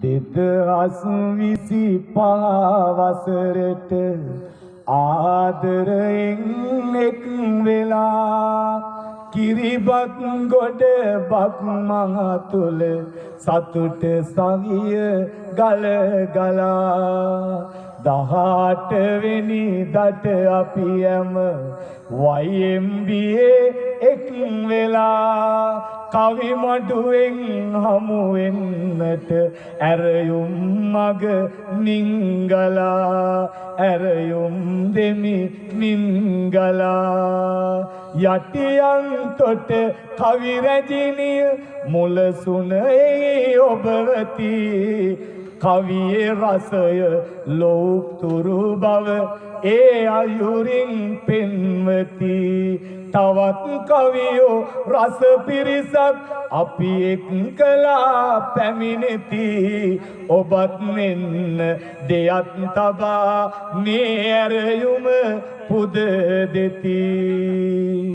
දෙදහස් 25 වසරට ආදරයෙන් එක් වෙලා කිරිබත් ගොඩ බක් මහ තුල සතුට සවිය ගල ගලා 18 වෙනි දට අපි යම YMBA එක් වෙලා කවි මඩුවෙන් හමු වෙන්නට ඇරයුම් මග නිංගලා ඇරයුම් දෙමි නිංගලා යටියන් තොට කවි රැජිනිය මුලසුනේ ඔබවති කවියේ රසය ලෝතුරු බව ඒ අයුරින් පෙන්වති තවත් කවියෝ රස පිරිසක් අපි එක්කලා පැමිණෙති ඔබත් මෙන්න දෙයක් තබා මේ ඇරයුම පුද දෙති